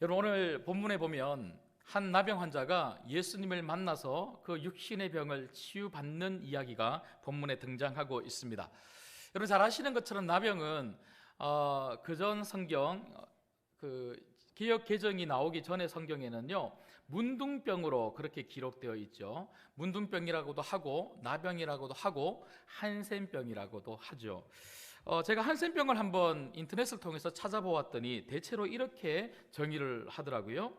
여러분, 오늘 본문에 보면 한 나병 환자가 예수님을 만나서 그 육신의 병을 치유받는 이야기가 본문에 등장하고 있습니다. 여러분 잘 아시는 것처럼 나병은 그전 성경 개역 개정이 나오기 전에 성경에는요 문둥병으로 그렇게 기록되어 있죠. 문둥병이라고도 하고 나병이라고도 하고 한센병이라고도 하죠. 제가 한센병을 한번 인터넷을 통해서 찾아보았더니 대체로 이렇게 정의를 하더라고요.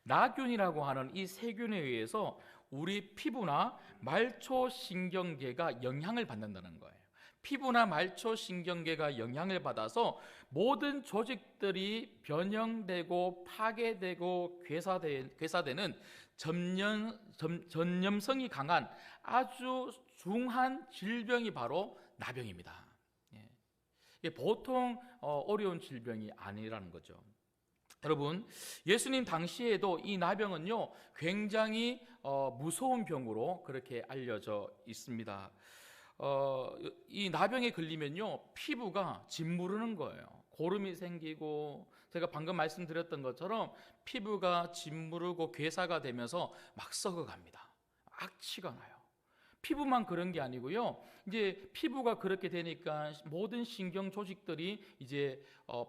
나균이라고 하는 이 세균에 의해서 우리 피부나 말초신경계가 영향을 받는다는 거예요. 피부나 말초신경계가 영향을 받아서 모든 조직들이 변형되고 파괴되고 괴사되는 전염성이 강한 아주 중한 질병이 바로 나병입니다. 이게 보통 어려운 질병이 아니라는 거죠. 여러분, 예수님 당시에도 이 나병은요 굉장히 무서운 병으로 그렇게 알려져 있습니다. 이 나병에 걸리면요 피부가 짓무르는 거예요. 고름이 생기고, 제가 방금 말씀드렸던 것처럼 피부가 짓무르고 괴사가 되면서 막 썩어갑니다. 악취가 나요. 피부만 그런 게 아니고요, 이제 피부가 그렇게 되니까 모든 신경 조직들이 이제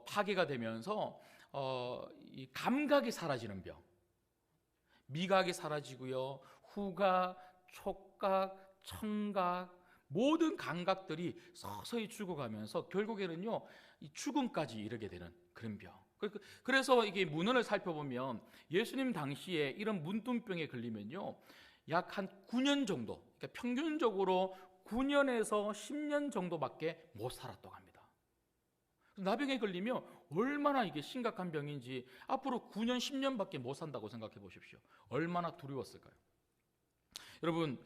파괴가 되면서 이 감각이 사라지는 병, 미각이 사라지고요, 후각, 촉각, 청각, 모든 감각들이 서서히 죽어가면서 결국에는요 이 죽음까지 이르게 되는 그런 병. 그래서 이게 문헌을 살펴보면 예수님 당시에 이런 문둥병에 걸리면요 약 한 9년 정도, 그러니까 평균적으로 9년에서 10년 정도밖에 못 살았다고 합니다. 나병에 걸리면 얼마나 이게 심각한 병인지 앞으로 9년, 10년밖에 못 산다고 생각해 보십시오. 얼마나 두려웠을까요? 여러분,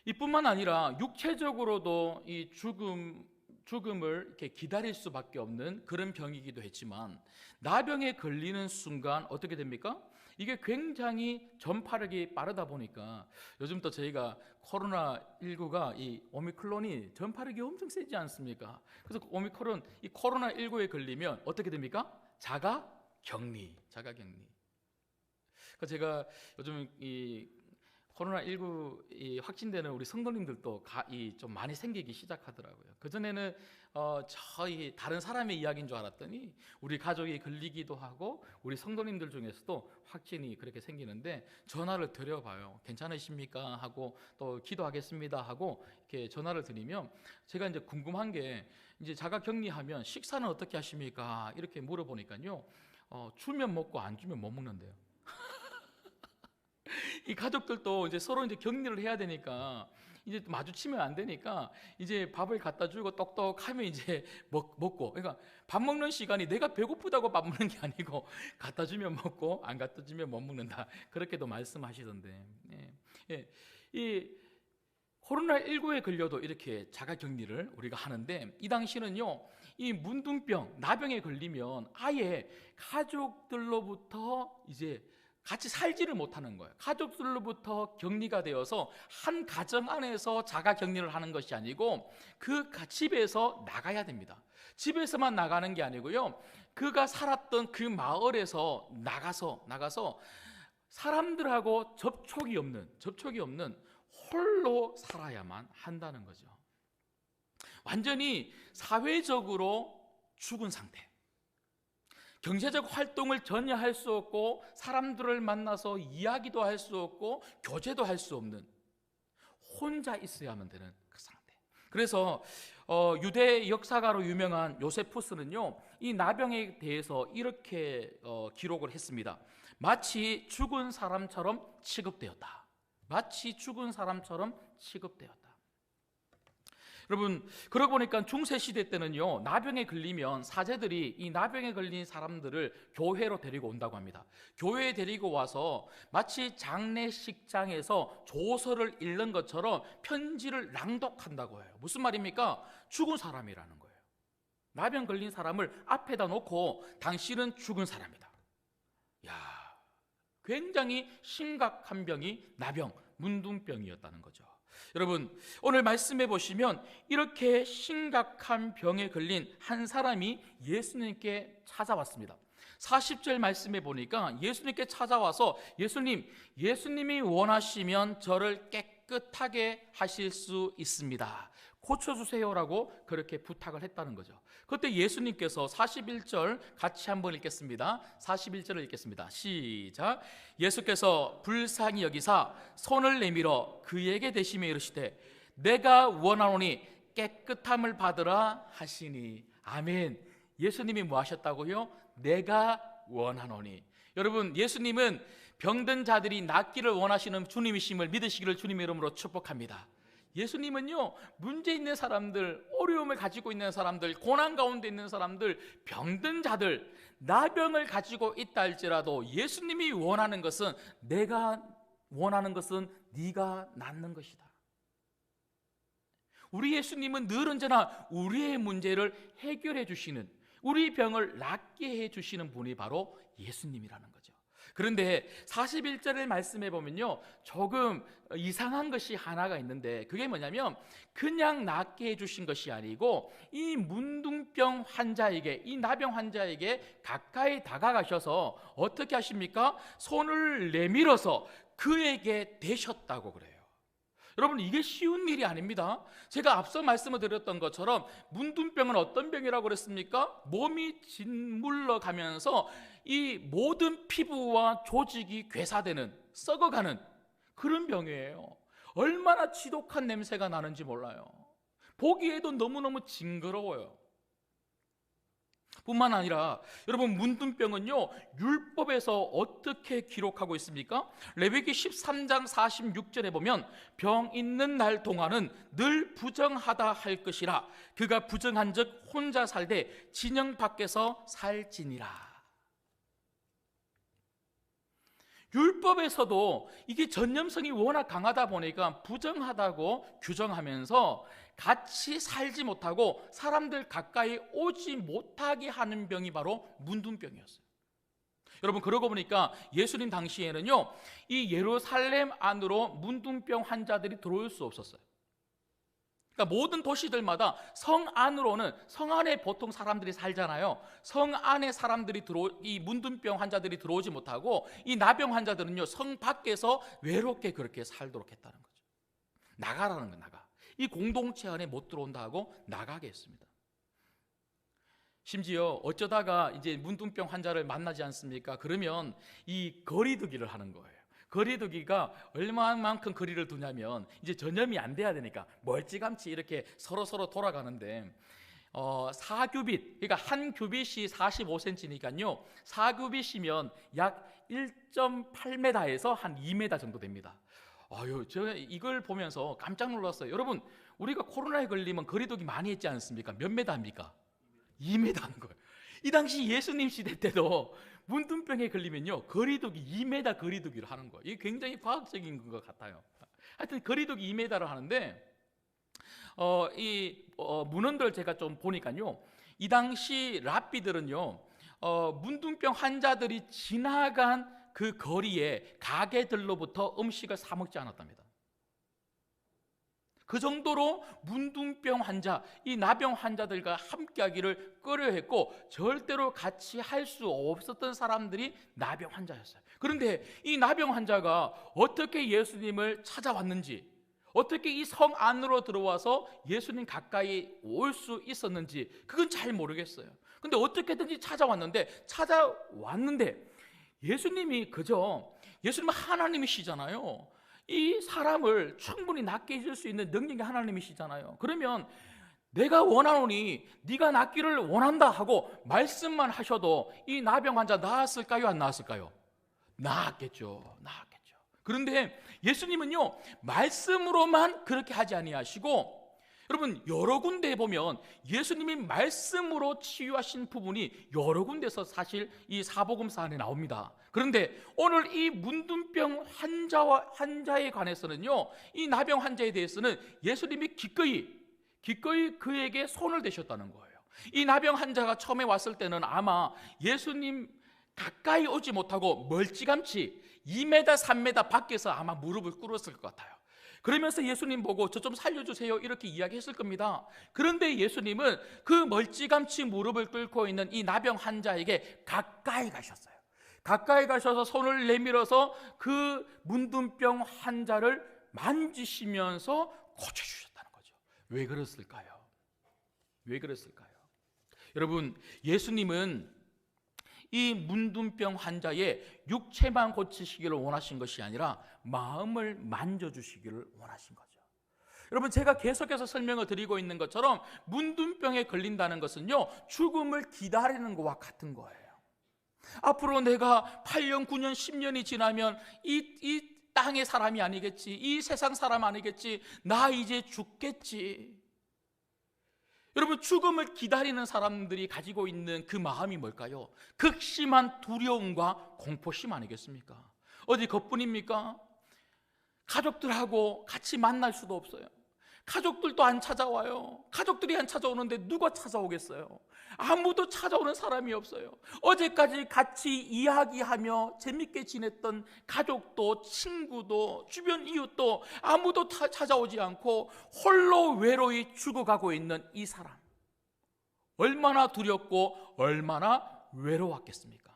이뿐만 아니라 육체적으로도 이 죽음을 이렇게 기다릴 수밖에 없는 그런 병이기도 했지만, 나병에 걸리는 순간 어떻게 됩니까? 이게 굉장히 전파력이 빠르다 보니까 요즘 또 저희가 코로나19가 이 오미크론이 전파력이 엄청 세지 않습니까? 그래서 오미크론, 이 코로나19에 걸리면 어떻게 됩니까? 자가격리. 그래서 제가 요즘 이 코로나19 확진되는 우리 성도님들도 좀 많이 생기기 시작하더라고요. 그전에는 저희 다른 사람의 이야기인 줄 알았더니 우리 가족이 걸리기도 하고 우리 성도님들 중에서도 확진이 그렇게 생기는데, 전화를 드려봐요. 괜찮으십니까? 하고 또 기도하겠습니다 하고 이렇게 전화를 드리면 제가 이제 궁금한 게, 이제 자가격리하면 식사는 어떻게 하십니까? 이렇게 물어보니까요 주면 먹고 안 주면 못 먹는데요. 이 가족들도 이제 서로 이제 격리를 해야 되니까 이제 마주치면 안 되니까 이제 밥을 갖다 주고 똑똑하면 이제 먹고, 그러니까 밥 먹는 시간이 내가 배고프다고 밥 먹는 게 아니고 갖다 주면 먹고 안 갖다 주면 못 먹는다, 그렇게도 말씀하시던데, 이 코로나19에 걸려도 이렇게 자가격리를 우리가 하는데, 이 당시는요 이 문둥병, 나병에 걸리면 아예 가족들로부터 이제 같이 살지를 못하는 거예요. 가족들로부터 격리가 되어서 한 가정 안에서 자가 격리를 하는 것이 아니고 그 집에서 나가야 됩니다. 집에서만 나가는 게 아니고요, 그가 살았던 그 마을에서 나가서 사람들하고 접촉이 없는 홀로 살아야만 한다는 거죠. 완전히 사회적으로 죽은 상태. 경제적 활동을 전혀 할 수 없고, 사람들을 만나서 이야기도 할 수 없고, 교제도 할 수 없는, 혼자 있어야만 되는 그 상태. 그래서 유대 역사가로 유명한 요세푸스는요 이 나병에 대해서 이렇게 기록을 했습니다. 마치 죽은 사람처럼 취급되었다. 여러분, 그러고 보니까 중세시대 때는요 나병에 걸리면 사제들이 이 나병에 걸린 사람들을 교회로 데리고 온다고 합니다. 교회에 데리고 와서 마치 장례식장에서 조서를 읽는 것처럼 편지를 낭독한다고 해요. 무슨 말입니까? 죽은 사람이라는 거예요. 나병 걸린 사람을 앞에다 놓고 당신은 죽은 사람이다. 굉장히 심각한 병이 나병, 문둥병이었다는 거죠. 여러분, 오늘 말씀해 보시면 이렇게 심각한 병에 걸린 한 사람이 예수님께 찾아왔습니다. 40절 말씀에 보니까 예수님께 찾아와서 예수님이 원하시면 저를 깨끗하게 하실 수 있습니다. 고쳐주세요라고 그렇게 부탁을 했다는 거죠. 그때 예수님께서 41절 같이 한번 읽겠습니다. 41절을 읽겠습니다. 시작. 예수께서 불쌍히 여기사 손을 내밀어 그에게 대시며 이르시되 내가 원하노니 깨끗함을 받으라 하시니. 아멘. 예수님이 뭐 하셨다고요? 내가 원하노니. 여러분, 예수님은 병든 자들이 낫기를 원하시는 주님이심을 믿으시기를 주님의 이름으로 축복합니다. 예수님은요, 문제 있는 사람들, 어려움을 가지고 있는 사람들, 고난 가운데 있는 사람들, 병든 자들, 나병을 가지고 있다 할지라도 예수님이 원하는 것은, 내가 원하는 것은 네가 낫는 것이다. 우리 예수님은 늘 언제나 우리의 문제를 해결해 주시는, 우리 병을 낫게 해 주시는 분이 바로 예수님이라는 거죠. 그런데 41절의 말씀해 보면요, 조금 이상한 것이 하나가 있는데, 그게 뭐냐면 그냥 낫게 해 주신 것이 아니고 이 문둥병 환자에게, 이 나병 환자에게 가까이 다가가셔서 어떻게 하십니까? 손을 내밀어서 그에게 대셨다고 그래요. 여러분, 이게 쉬운 일이 아닙니다. 제가 앞서 말씀을 드렸던 것처럼 문둥병은 어떤 병이라고 그랬습니까? 몸이 짓물러 가면서 이 모든 피부와 조직이 괴사되는, 썩어가는 그런 병이에요. 얼마나 지독한 냄새가 나는지 몰라요. 보기에도 너무너무 징그러워요. 뿐만 아니라 여러분, 문둥병은요, 율법에서 어떻게 기록하고 있습니까? 레위기 13장 46절에 보면 병 있는 날 동안은 늘 부정하다 할 것이라 그가 부정한 즉 혼자 살되 진영 밖에서 살지니라. 율법에서도 이게 전염성이 워낙 강하다 보니까 부정하다고 규정하면서 같이 살지 못하고 사람들 가까이 오지 못하게 하는 병이 바로 문둥병이었어요. 여러분, 그러고 보니까 예수님 당시에는요, 이 예루살렘 안으로 문둥병 환자들이 들어올 수 없었어요. 그러니까 모든 도시들마다 성 안으로는, 성 안에 보통 사람들이 살잖아요. 성 안에 사람들이 이 문둥병 환자들이 들어오지 못하고 이 나병 환자들은요, 성 밖에서 외롭게 그렇게 살도록 했다는 거죠. 나가라는 거, 나가. 이 공동체 안에 못 들어온다 하고 나가게 했습니다. 심지어 어쩌다가 이제 문둥병 환자를 만나지 않습니까? 그러면 이 거리두기를 하는 거예요. 거리두기가 얼마만큼 거리를 두냐면, 이제 전염이 안 돼야 되니까 멀찌감치 이렇게 서로 돌아가는데, 4규빗, 그러니까 한 규빗이 45cm니까요 4규빗이면 약 1.8m에서 한 2m 정도 됩니다. 제가 이걸 보면서 깜짝 놀랐어요. 여러분, 우리가 코로나에 걸리면 거리두기 많이 했지 않습니까? 몇 메다 합니까? 2m 하는 거예요. 이 당시 예수님 시대 때도 문둥병에 걸리면요, 거리두기 2m 거리두기를 하는 거예요. 이게 굉장히 과학적인 것 같아요. 하여튼 거리두기 2m를 하는데, 문헌들 제가 좀 보니까요, 이 당시 랍비들은요, 문둥병 환자들이 지나간 그 거리에 가게들로부터 음식을 사 먹지 않았답니다. 그 정도로 문둥병 환자, 이 나병 환자들과 함께하기를 꺼려했고 절대로 같이 할 수 없었던 사람들이 나병 환자였어요. 그런데 이 나병 환자가 어떻게 예수님을 찾아왔는지, 어떻게 이 성 안으로 들어와서 예수님 가까이 올 수 있었는지 그건 잘 모르겠어요. 근데 어떻게든지 찾아왔는데 예수님은 하나님이시잖아요. 이 사람을 충분히 낫게 해줄 수 있는 능력이 하나님이시잖아요. 그러면 내가 원하노니 네가 낫기를 원한다 하고 말씀만 하셔도 이 나병 환자 나았을까요? 안 나았을까요? 나았겠죠. 그런데 예수님은요, 말씀으로만 그렇게 하지 아니하시고, 여러분, 여러 군데에 보면 예수님이 말씀으로 치유하신 부분이 여러 군데서 사실 이 사복음서 안에 나옵니다. 그런데 오늘 이 문둥병 환자에 관해서는요, 이 나병 환자에 대해서는 예수님이 기꺼이 그에게 손을 대셨다는 거예요. 이 나병 환자가 처음에 왔을 때는 아마 예수님 가까이 오지 못하고 멀찌감치 2m, 3m 밖에서 아마 무릎을 꿇었을 것 같아요. 그러면서 예수님 보고 저 좀 살려주세요 이렇게 이야기했을 겁니다. 그런데 예수님은 그 멀찌감치 무릎을 꿇고 있는 이 나병 환자에게 가까이 가셨어요. 가까이 가셔서 손을 내밀어서 그 문둥병 환자를 만지시면서 고쳐주셨다는 거죠. 왜 그랬을까요? 왜 그랬을까요? 여러분, 예수님은 이 문둥병 환자의 육체만 고치시기를 원하신 것이 아니라 마음을 만져주시기를 원하신 거죠. 여러분, 제가 계속해서 설명을 드리고 있는 것처럼 문둥병에 걸린다는 것은요, 죽음을 기다리는 것과 같은 거예요. 앞으로 내가 8년, 9년, 10년이 지나면 이 땅의 사람이 아니겠지, 이 세상 사람 아니겠지, 나 이제 죽겠지. 여러분, 죽음을 기다리는 사람들이 가지고 있는 그 마음이 뭘까요? 극심한 두려움과 공포심 아니겠습니까? 어디 그뿐입니까? 가족들하고 같이 만날 수도 없어요. 가족들도 안 찾아와요. 가족들이 안 찾아오는데 누가 찾아오겠어요? 아무도 찾아오는 사람이 없어요. 어제까지 같이 이야기하며 재밌게 지냈던 가족도 친구도 주변 이웃도 아무도 찾아오지 않고 홀로 외로이 죽어가고 있는 이 사람, 얼마나 두렵고 얼마나 외로웠겠습니까?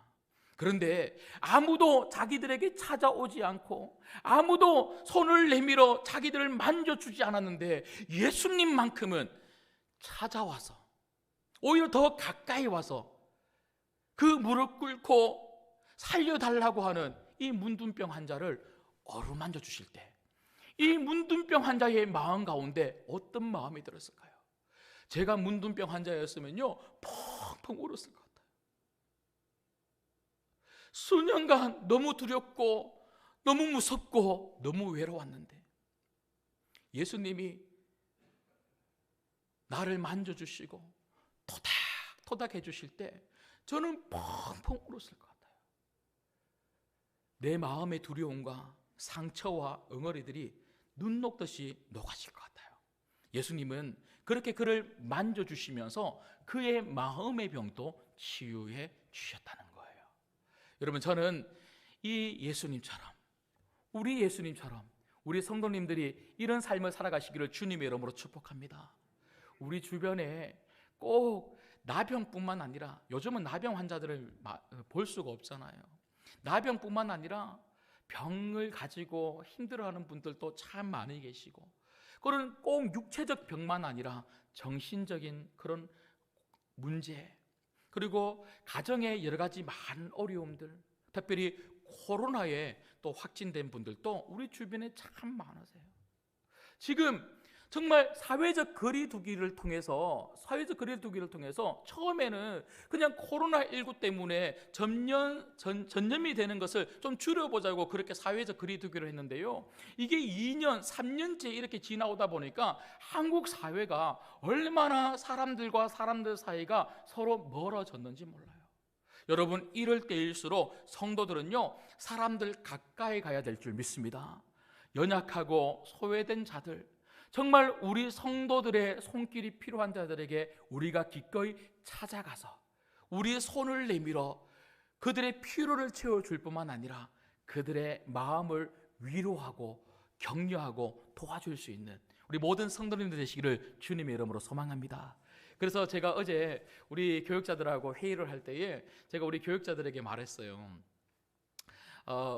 그런데 아무도 자기들에게 찾아오지 않고 아무도 손을 내밀어 자기들을 만져주지 않았는데 예수님만큼은 찾아와서 오히려 더 가까이 와서 그 무릎 꿇고 살려달라고 하는 이 문둥병 환자를 어루만져 주실 때 이 문둥병 환자의 마음 가운데 어떤 마음이 들었을까요? 제가 문둥병 환자였으면요 펑펑 울었을 것 같아요. 수년간 너무 두렵고 너무 무섭고 너무 외로웠는데 예수님이 나를 만져주시고 토닥토닥 해주실 때 저는 펑펑 울었을 것 같아요. 내 마음의 두려움과 상처와 응어리들이 눈 녹듯이 녹아질 것 같아요. 예수님은 그렇게 그를 만져주시면서 그의 마음의 병도 치유해 주셨다는 거예요. 여러분, 저는 이 예수님처럼 우리 예수님처럼 우리 성도님들이 이런 삶을 살아가시기를 주님의 이름으로 축복합니다. 우리 주변에 꼭 나병뿐만 아니라 요즘은 나병 환자들을 볼 수가 없잖아요. 나병뿐만 아니라 병을 가지고 힘들어하는 분들도 참 많이 계시고 그런 꼭 육체적 병만 아니라 정신적인 그런 문제 그리고 가정의 여러 가지 많은 어려움들 특별히 코로나에 또 확진된 분들도 우리 주변에 참 많으세요. 지금 정말 사회적 거리두기를 통해서 처음에는 그냥 코로나19 때문에 전염이 되는 것을 좀 줄여보자고 그렇게 사회적 거리두기를 했는데요. 이게 2년, 3년째 이렇게 지나오다 보니까 한국 사회가 얼마나 사람들과 사람들 사이가 서로 멀어졌는지 몰라요. 여러분, 이럴 때일수록 성도들은요 사람들 가까이 가야 될 줄 믿습니다. 연약하고 소외된 자들 정말 우리 성도들의 손길이 필요한 자들에게 우리가 기꺼이 찾아가서 우리의 손을 내밀어 그들의 필요를 채워줄 뿐만 아니라 그들의 마음을 위로하고 격려하고 도와줄 수 있는 우리 모든 성도님들 되시기를 주님의 이름으로 소망합니다. 그래서 제가 어제 우리 교육자들하고 회의를 할 때에 제가 우리 교육자들에게 말했어요.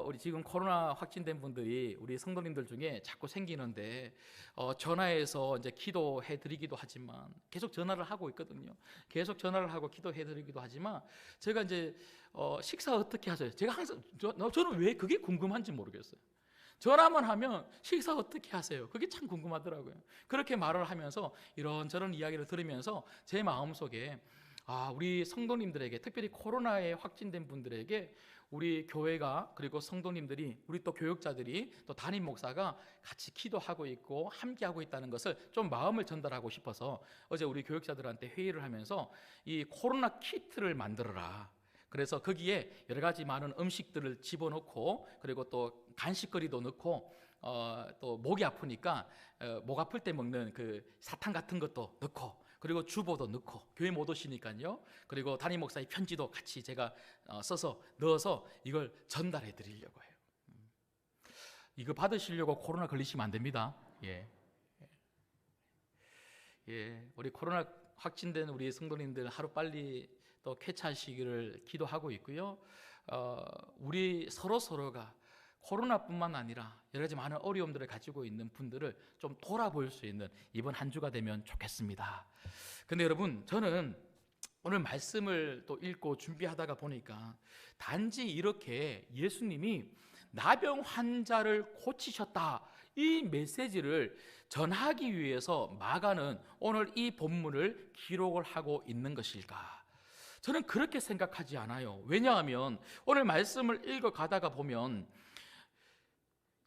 우리 지금 코로나 확진된 분들이 우리 성도님들 중에 자꾸 생기는데 전화해서 이제 기도해 드리기도 하지만 계속 전화를 하고 있거든요. 계속 전화를 하고 기도해 드리기도 하지만 제가 이제 식사 어떻게 하세요? 제가 항상 저는 왜 그게 궁금한지 모르겠어요. 전화만 하면 식사 어떻게 하세요? 그게 참 궁금하더라고요. 그렇게 말을 하면서 이런저런 이야기를 들으면서 제 마음속에 우리 성도님들에게 특별히 코로나에 확진된 분들에게 우리 교회가 그리고 성도님들이 우리 또 교육자들이 또 담임 목사가 같이 기도하고 있고 함께하고 있다는 것을 좀 마음을 전달하고 싶어서 어제 우리 교육자들한테 회의를 하면서 이 코로나 키트를 만들어라. 그래서 거기에 여러 가지 많은 음식들을 집어넣고 그리고 또 간식거리도 넣고 또 목이 아프니까 목 아플 때 먹는 그 사탕 같은 것도 넣고 그리고 주보도 넣고 교회 못 오시니까요. 그리고 담임 목사의 편지도 같이 제가 써서 넣어서 이걸 전달해 드리려고 해요. 이거 받으시려고 코로나 걸리시면 안 됩니다. 우리 코로나 확진된 우리 성도님들 하루 빨리 또 쾌차하시기를 기도하고 있고요. 우리 서로가 코로나뿐만 아니라 여러 가지 많은 어려움들을 가지고 있는 분들을 좀 돌아볼 수 있는 이번 한 주가 되면 좋겠습니다. 근데 여러분, 저는 오늘 말씀을 또 읽고 준비하다가 보니까 단지 이렇게 예수님이 나병 환자를 고치셨다, 이 메시지를 전하기 위해서 마가는 오늘 이 본문을 기록을 하고 있는 것일까? 저는 그렇게 생각하지 않아요. 왜냐하면 오늘 말씀을 읽어가다가 보면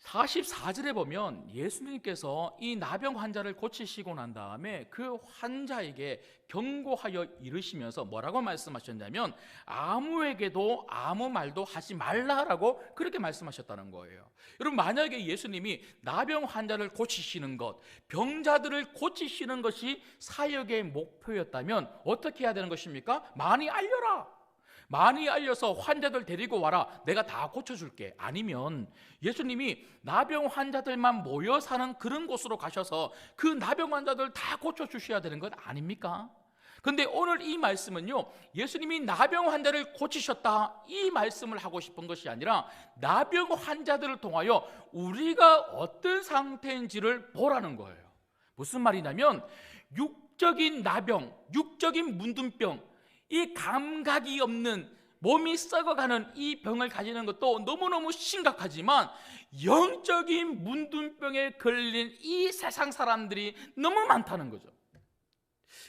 44절에 보면 예수님께서 이 나병 환자를 고치시고 난 다음에 그 환자에게 경고하여 이르시면서 뭐라고 말씀하셨냐면 아무에게도 아무 말도 하지 말라라고 그렇게 말씀하셨다는 거예요. 여러분, 만약에 예수님이 나병 환자를 고치시는 것, 병자들을 고치시는 것이 사역의 목표였다면 어떻게 해야 되는 것입니까? 많이 알려라, 많이 알려서 환자들 데리고 와라, 내가 다 고쳐줄게. 아니면 예수님이 나병 환자들만 모여 사는 그런 곳으로 가셔서 그 나병 환자들 다 고쳐주셔야 되는 것 아닙니까? 근데 오늘 이 말씀은요, 예수님이 나병 환자를 고치셨다, 이 말씀을 하고 싶은 것이 아니라 나병 환자들을 통하여 우리가 어떤 상태인지를 보라는 거예요. 무슨 말이냐면 육적인 나병, 육적인 문둥병, 이 감각이 없는, 몸이 썩어가는 이 병을 가지는 것도 너무너무 심각하지만 영적인 문둥병에 걸린 이 세상 사람들이 너무 많다는 거죠.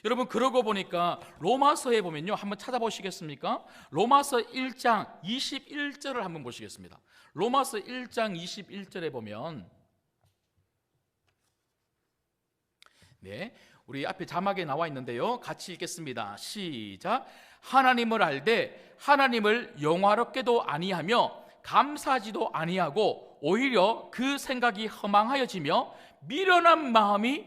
여러분, 그러고 보니까 로마서에 보면요, 한번 찾아보시겠습니까? 로마서 1장 21절을 한번 보시겠습니다. 로마서 1장 21절에 보면, 우리 앞에 자막에 나와 있는데요, 같이 읽겠습니다. 시작. 하나님을 알되 하나님을 영화롭게도 아니하며 감사하지도 아니하고 오히려 그 생각이 허망하여지며 미련한 마음이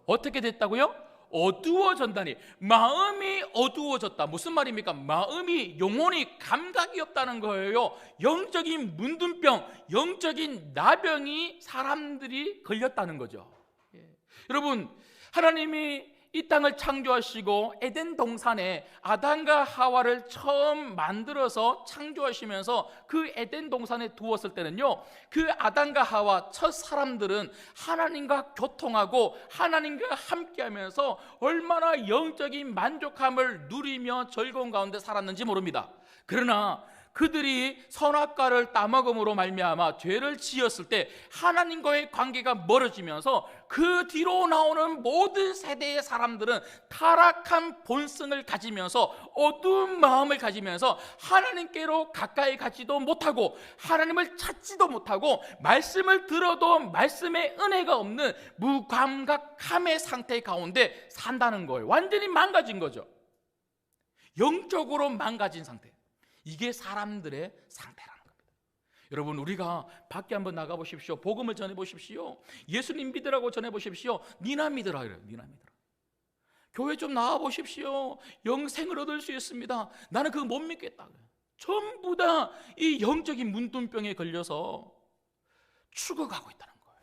어떻게 됐다고요? 어두워졌다니. 마음이 어두워졌다. 무슨 말입니까? 마음이, 영혼이 감각이 없다는 거예요. 영적인 문둥병, 영적인 나병이 사람들이 걸렸다는 거죠. 여러분, 하나님이 이 땅을 창조하시고 에덴 동산에 아담과 하와를 처음 만들어서 창조하시면서 그 에덴 동산에 두었을 때는요, 그 아담과 하와 첫 사람들은 하나님과 교통하고 하나님과 함께하면서 얼마나 영적인 만족함을 누리며 즐거운 가운데 살았는지 모릅니다. 그러나 그들이 선악과를 따먹음으로 말미암아 죄를 지었을 때 하나님과의 관계가 멀어지면서 그 뒤로 나오는 모든 세대의 사람들은 타락한 본성을 가지면서 어두운 마음을 가지면서 하나님께로 가까이 가지도 못하고 하나님을 찾지도 못하고 말씀을 들어도 말씀의 은혜가 없는 무감각함의 상태 가운데 산다는 거예요. 완전히 망가진 거죠. 영적으로 망가진 상태. 이게 사람들의 상태라는 겁니다. 여러분, 우리가 밖에 한번 나가보십시오. 복음을 전해보십시오. 예수님 믿으라고 전해보십시오. 니나 믿으라 그래요. 니나 믿으라. 교회 좀 나와보십시오. 영생을 얻을 수 있습니다. 나는 그거 못 믿겠다 그래요. 전부 다 이 영적인 문둥병에 걸려서 죽어가고 있다는 거예요.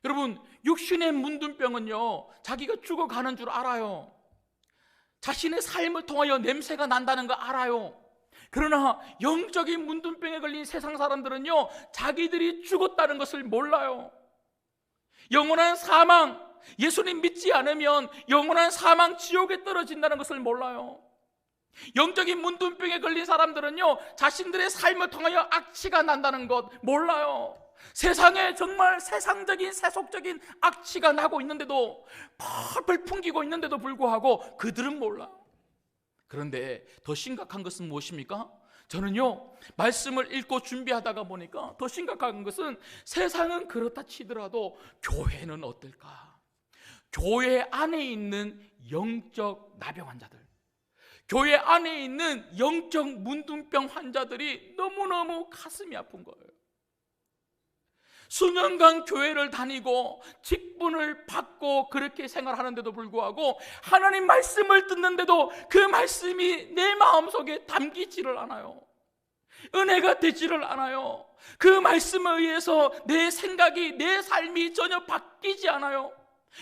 여러분, 육신의 문둥병은요, 자기가 죽어가는 줄 알아요. 자신의 삶을 통하여 냄새가 난다는 거 알아요. 그러나 영적인 문둥병에 걸린 세상 사람들은요, 자기들이 죽었다는 것을 몰라요. 영원한 사망, 예수님 믿지 않으면 영원한 사망, 지옥에 떨어진다는 것을 몰라요. 영적인 문둥병에 걸린 사람들은요, 자신들의 삶을 통하여 악취가 난다는 것 몰라요. 세상에 정말 세상적인 세속적인 악취가 나고 있는데도, 펄펄 풍기고 있는데도 불구하고 그들은 몰라요. 그런데 더 심각한 것은 무엇입니까? 저는요, 말씀을 읽고 준비하다가 보니까 더 심각한 것은 세상은 그렇다 치더라도 교회는 어떨까? 교회 안에 있는 영적 나병 환자들, 교회 안에 있는 영적 문둥병 환자들이 너무너무 가슴이 아픈 거예요. 수년간 교회를 다니고 직분을 받고 그렇게 생활하는데도 불구하고 하나님 말씀을 듣는데도 그 말씀이 내 마음속에 담기지를 않아요. 은혜가 되지를 않아요. 그 말씀에 의해서 내 생각이, 내 삶이 전혀 바뀌지 않아요.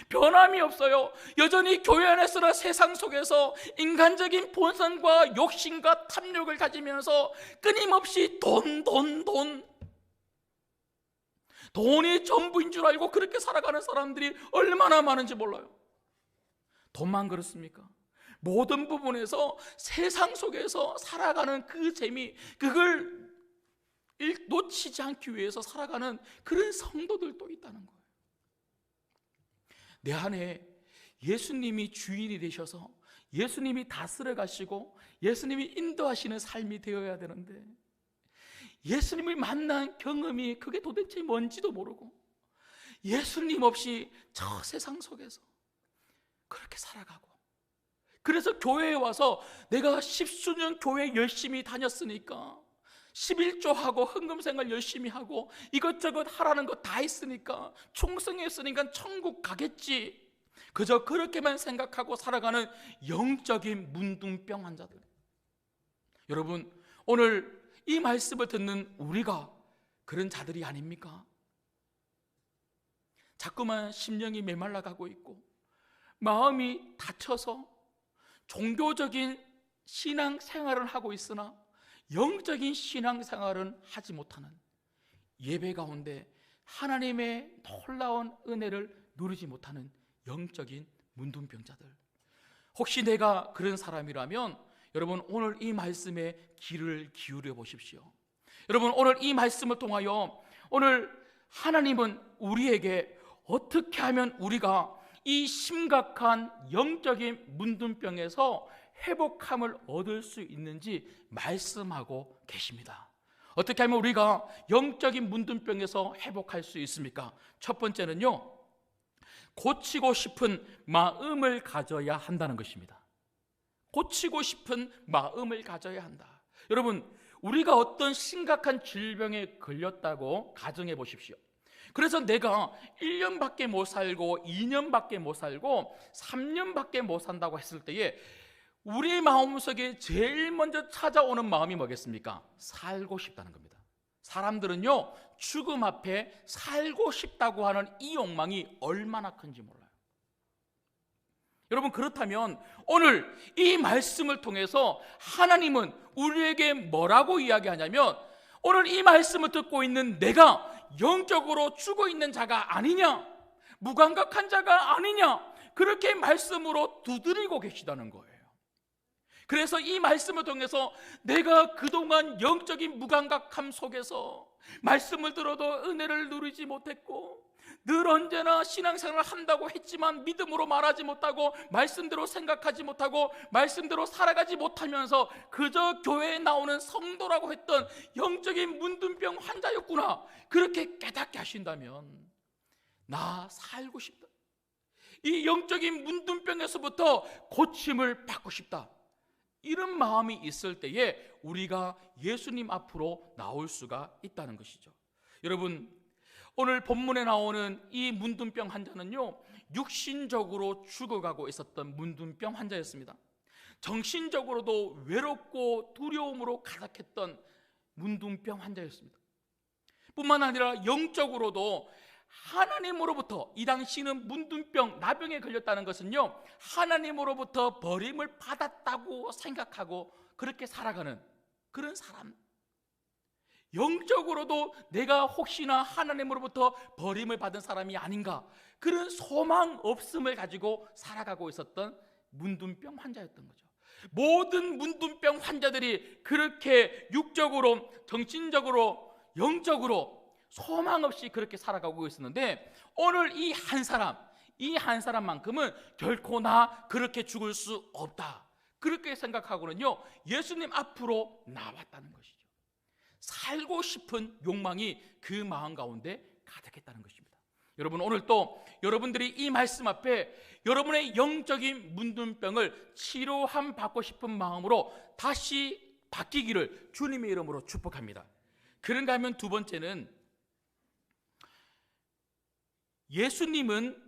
변함이 없어요. 여전히 교회 안에서나 세상 속에서 인간적인 본성과 욕심과 탐욕을 가지면서 끊임없이 돈이 전부인 줄 알고 그렇게 살아가는 사람들이 얼마나 많은지 몰라요. 돈만 그렇습니까? 모든 부분에서 세상 속에서 살아가는 그 재미, 그걸 놓치지 않기 위해서 살아가는 그런 성도들도 있다는 거예요. 내 안에 예수님이 주인이 되셔서 예수님이 다스려 가시고 예수님이 인도하시는 삶이 되어야 되는데, 예수님을 만난 경험이 그게 도대체 뭔지도 모르고 예수님 없이 저 세상 속에서 그렇게 살아가고, 그래서 교회에 와서 내가 10수년 교회 열심히 다녔으니까, 11조하고 헌금생활 열심히 하고 이것저것 하라는 거 다 했으니까, 충성했으니까 천국 가겠지, 그저 그렇게만 생각하고 살아가는 영적인 문둥병 환자들. 여러분, 오늘 이 말씀을 듣는 우리가 그런 자들이 아닙니까? 자꾸만 심령이 메말라가고 있고 마음이 다쳐서 종교적인 신앙생활을 하고 있으나 영적인 신앙생활은 하지 못하는, 예배 가운데 하나님의 놀라운 은혜를 누리지 못하는 영적인 문둥병자들. 혹시 내가 그런 사람이라면 여러분, 오늘 이 말씀에 귀를 기울여 보십시오. 여러분, 오늘 이 말씀을 통하여 오늘 하나님은 우리에게 어떻게 하면 우리가 이 심각한 영적인 문둥병에서 회복함을 얻을 수 있는지 말씀하고 계십니다. 어떻게 하면 우리가 영적인 문둥병에서 회복할 수 있습니까? 첫 번째는요, 고치고 싶은 마음을 가져야 한다는 것입니다. 고치고 싶은 마음을 가져야 한다. 여러분, 우리가 어떤 심각한 질병에 걸렸다고 가정해 보십시오. 그래서 내가 1년밖에 못 살고 2년밖에 못 살고 3년밖에 못 산다고 했을 때에 우리 마음속에 제일 먼저 찾아오는 마음이 뭐겠습니까? 살고 싶다는 겁니다. 사람들은요, 죽음 앞에 살고 싶다고 하는 이 욕망이 얼마나 큰지 몰라요. 여러분, 그렇다면 오늘 이 말씀을 통해서 하나님은 우리에게 뭐라고 이야기하냐면, 오늘 이 말씀을 듣고 있는 내가 영적으로 죽어 있는 자가 아니냐, 무감각한 자가 아니냐, 그렇게 말씀으로 두드리고 계시다는 거예요. 그래서 이 말씀을 통해서 내가 그동안 영적인 무감각함 속에서 말씀을 들어도 은혜를 누리지 못했고, 늘 언제나 신앙생활을 한다고 했지만 믿음으로 말하지 못하고, 말씀대로 생각하지 못하고, 말씀대로 살아가지 못하면서 그저 교회에 나오는 성도라고 했던 영적인 문둥병 환자였구나, 그렇게 깨닫게 하신다면 나 살고 싶다, 이 영적인 문둥병에서부터 고침을 받고 싶다, 이런 마음이 있을 때에 우리가 예수님 앞으로 나올 수가 있다는 것이죠. 여러분, 오늘 본문에 나오는 이 문둥병 환자는요, 육신적으로 죽어가고 있었던 문둥병 환자였습니다. 정신적으로도 외롭고 두려움으로 가득했던 문둥병 환자였습니다. 뿐만 아니라 영적으로도 하나님으로부터, 이 당시는 문둥병, 나병에 걸렸다는 것은요, 하나님으로부터 버림을 받았다고 생각하고 그렇게 살아가는 그런 사람, 영적으로도 내가 혹시나 하나님으로부터 버림을 받은 사람이 아닌가, 그런 소망 없음을 가지고 살아가고 있었던 문둥병 환자였던 거죠. 모든 문둥병 환자들이 그렇게 육적으로, 정신적으로, 영적으로 소망 없이 그렇게 살아가고 있었는데, 오늘 이 한 사람만큼은 결코 나 그렇게 죽을 수 없다, 그렇게 생각하고는요, 예수님 앞으로 나왔다는 것이죠. 살고 싶은 욕망이 그 마음 가운데 가득했다는 것입니다. 여러분, 오늘 또 여러분들이 이 말씀 앞에 여러분의 영적인 문둥병을 치료함 받고 싶은 마음으로 다시 바뀌기를 주님의 이름으로 축복합니다. 그런가 하면 두 번째는, 예수님은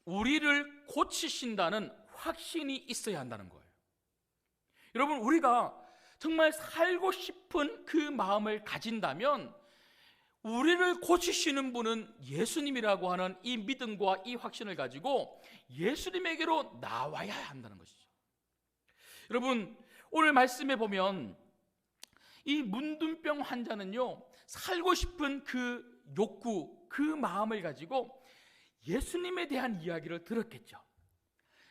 우리를 고치신다는 확신이 있어야 한다는 거예요. 여러분, 우리가 정말 살고 싶은 그 마음을 가진다면 우리를 고치시는 분은 예수님이라고 하는 이 믿음과 이 확신을 가지고 예수님에게로 나와야 한다는 것이죠. 여러분, 오늘 말씀에 보면 이 문둥병 환자는요, 살고 싶은 그 욕구, 그 마음을 가지고 예수님에 대한 이야기를 들었겠죠.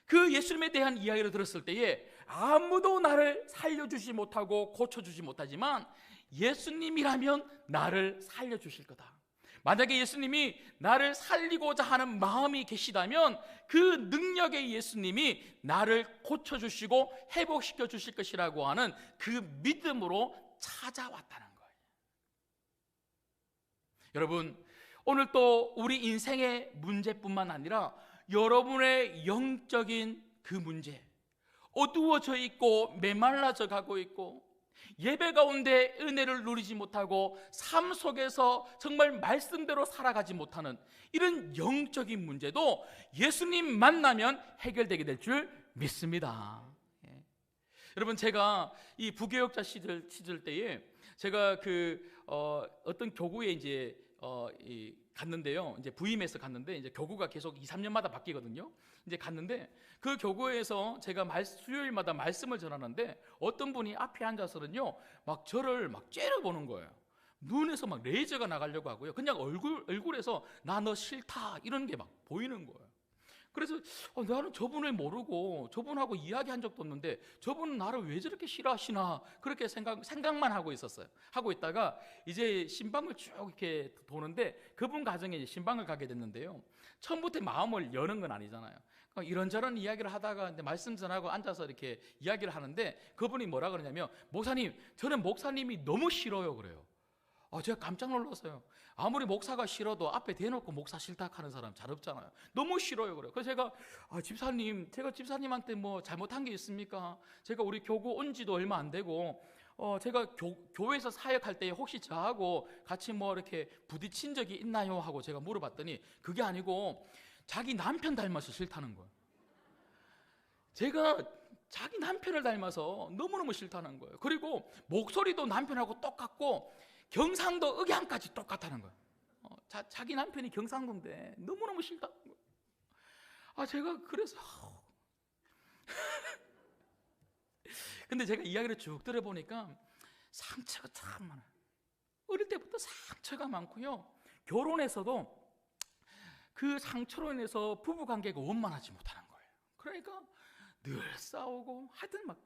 그 예수님에 대한 이야기를 들었을 때에 아무도 나를 살려주지 못하고 고쳐주지 못하지만 예수님이라면 나를 살려주실 거다. 만약에 예수님이 나를 살리고자 하는 마음이 계시다면 그 능력의 예수님이 나를 고쳐주시고 회복시켜 주실 것이라고 하는 그 믿음으로 찾아왔다는 거예요. 여러분, 오늘 또 우리 인생의 문제뿐만 아니라 여러분의 영적인 그 문제, 어두워져 있고 메말라져 가고 있고 예배 가운데 은혜를 누리지 못하고 삶 속에서 정말 말씀대로 살아가지 못하는 이런 영적인 문제도 예수님 만나면 해결되게 될 줄 믿습니다. 예. 여러분, 제가 이 부교역자 시절 때에 제가 어떤 교구에 이제 갔는데요. 이제 부임해서 갔는데 이제 교구가 계속 2, 3년마다 바뀌거든요. 이제 갔는데 그 교구에서 제가 수요일마다 말씀을 전하는데 어떤 분이 앞에 앉아서는요, 막 저를 막 째려보는 거예요. 눈에서 막 레이저가 나가려고 하고요. 그냥 얼굴에서 나 너 싫다 이런 게 막 보이는 거예요. 그래서 나는 저분을 모르고 저분하고 이야기한 적도 없는데 저분은 나를 왜 저렇게 싫어하시나 그렇게 생각만 하고 있었어요. 하고 있다가 이제 신방을 쭉 이렇게 도는데 그분 가정에 이제 신방을 가게 됐는데요. 처음부터 마음을 여는 건 아니잖아요. 그러니까 이런저런 이야기를 하다가 말씀 전하고 앉아서 이렇게 이야기를 하는데 그분이 뭐라 그러냐면, 목사님, 저는 목사님이 너무 싫어요 그래요. 제가 깜짝 놀랐어요. 아무리 목사가 싫어도 앞에 대놓고 목사 싫다 하는 사람 잘 없잖아요. 너무 싫어요 그래요. 그래서 제가 집사님, 제가 집사님한테 뭐 잘못한 게 있습니까? 제가 우리 교구 온 지도 얼마 안 되고 제가 교회에서 사역할 때 혹시 저하고 같이 뭐 이렇게 부딪힌 적이 있나요? 하고 제가 물어봤더니 그게 아니고 자기 남편 닮아서 싫다는 거예요. 제가 자기 남편을 닮아서 너무너무 싫다는 거예요. 그리고 목소리도 남편하고 똑같고 경상도 억양까지 똑같다는 거예요. 자기 남편이 경상도인데 너무너무 싫다는 거예요. 제가 그래서 근데 제가 이야기를 쭉 들어보니까 상처가 참 많아요. 어릴 때부터 상처가 많고요, 결혼해서도 그 상처로 인해서 부부관계가 원만하지 못하는 거예요. 그러니까 늘 싸우고 하여튼 막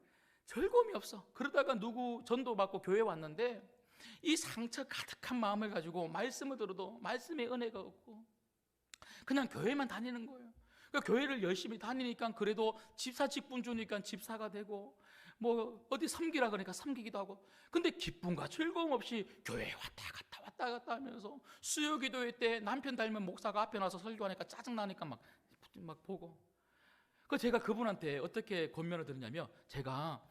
즐거움이 없어. 그러다가 누구 전도 받고 교회 왔는데 이 상처 가득한 마음을 가지고 말씀을 들어도 말씀의 은혜가 없고 그냥 교회만 다니는 거예요. 그러니까 교회를 열심히 다니니까 그래도 집사 직분 주니까 집사가 되고 뭐 어디 섬기라 그러니까 섬기기도 하고, 근데 기쁨과 즐거움 없이 교회에 왔다 갔다 하면서 수요기도회 때 남편 닮은 목사가 앞에 나서 설교하니까 짜증나니까 막 보고. 그 제가 그분한테 어떻게 권면을 드리냐면, 제가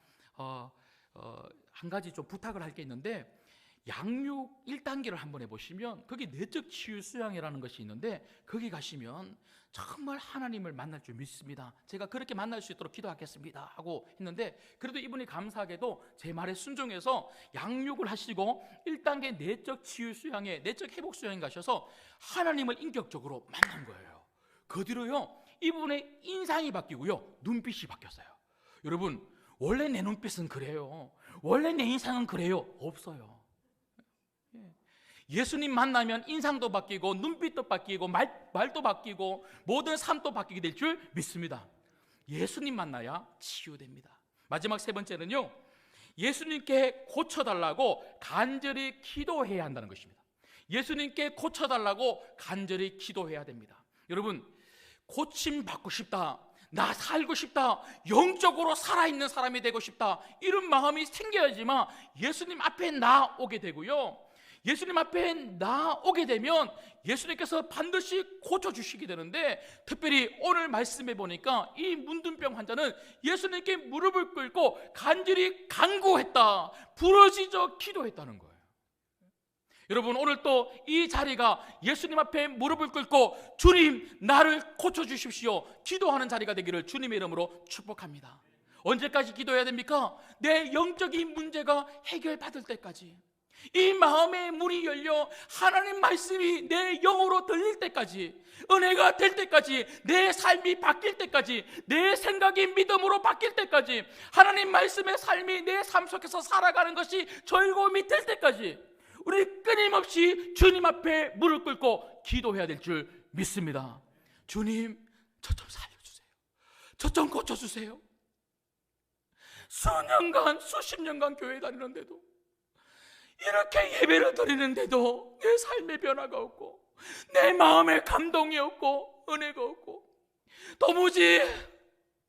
한 가지 좀 부탁을 할 게 있는데 양육 1단계를 한번 해보시면 거기 내적 치유 수양이라는 것이 있는데 거기 가시면 정말 하나님을 만날 줄 믿습니다. 제가 그렇게 만날 수 있도록 기도하겠습니다 하고 했는데, 그래도 이분이 감사하게도 제 말에 순종해서 양육을 하시고 1단계 내적 치유 수양에 내적 회복 수양에 가셔서 하나님을 인격적으로 만난 거예요. 그 뒤로요 이분의 인상이 바뀌고요 눈빛이 바뀌었어요. 여러분, 원래 내 눈빛은 그래요, 원래 내 인상은 그래요? 없어요. 예수님 만나면 인상도 바뀌고 눈빛도 바뀌고 말도 바뀌고 모든 삶도 바뀌게 될 줄 믿습니다. 예수님 만나야 치유됩니다. 마지막 세 번째는요, 예수님께 고쳐달라고 간절히 기도해야 한다는 것입니다. 예수님께 고쳐달라고 간절히 기도해야 됩니다. 여러분, 고침 받고 싶다, 나 살고 싶다, 영적으로 살아있는 사람이 되고 싶다, 이런 마음이 생겨야지만 예수님 앞에 나오게 되고요, 예수님 앞에 나오게 되면 예수님께서 반드시 고쳐주시게 되는데, 특별히 오늘 말씀해 보니까 이 문둥병 환자는 예수님께 무릎을 꿇고 간절히 간구했다, 부르짖어 기도했다는 거예요. 여러분, 오늘 또 이 자리가 예수님 앞에 무릎을 꿇고 주님 나를 고쳐주십시오 기도하는 자리가 되기를 주님의 이름으로 축복합니다. 언제까지 기도해야 됩니까? 내 영적인 문제가 해결받을 때까지. 이 마음의 문이 열려 하나님 말씀이 내 영으로 들릴 때까지, 은혜가 될 때까지, 내 삶이 바뀔 때까지, 내 생각이 믿음으로 바뀔 때까지, 하나님 말씀의 삶이 내 삶 속에서 살아가는 것이 즐거움이 될 때까지 우리 끊임없이 주님 앞에 무릎 꿇고 기도해야 될 줄 믿습니다. 주님, 저 좀 살려주세요. 저 좀 고쳐주세요. 수년간, 수십 년간 교회 다니는데도, 이렇게 예배를 드리는데도 내 삶의 변화가 없고, 내 마음에 감동이 없고, 은혜가 없고, 도무지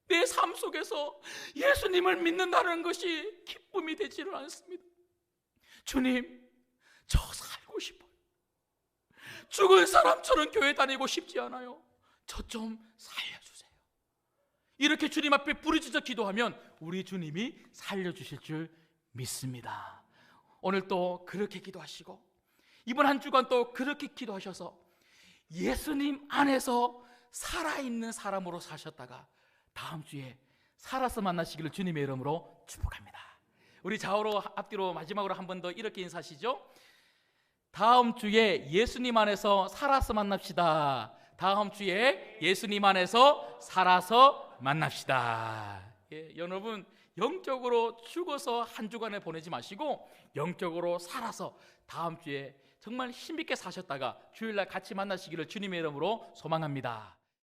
내 삶 속에서 예수님을 믿는다는 것이 기쁨이 되지는 않습니다. 주님, 저 살고 싶어요. 죽은 사람처럼 교회 다니고 싶지 않아요. 저 좀 살려주세요. 이렇게 주님 앞에 부르짖어 기도하면 우리 주님이 살려주실 줄 믿습니다. 오늘 또 그렇게 기도하시고, 이번 한 주간 또 그렇게 기도하셔서 예수님 안에서 살아있는 사람으로 사셨다가 다음 주에 살아서 만나시기를 주님의 이름으로 축복합니다. 우리 좌우로 앞뒤로 마지막으로 한 번 더 이렇게 인사하시죠. 다음 주에 예수님 안에서 살아서 만납시다. 다음 주에 예수님 안에서 살아서 만납시다. 여러분, 영적으로 죽어서 한 주간을 보내지 마시고 영적으로 살아서 다음 주에 정말 힘있게 사셨다가 주일날 같이 만나시기를 주님의 이름으로 소망합니다.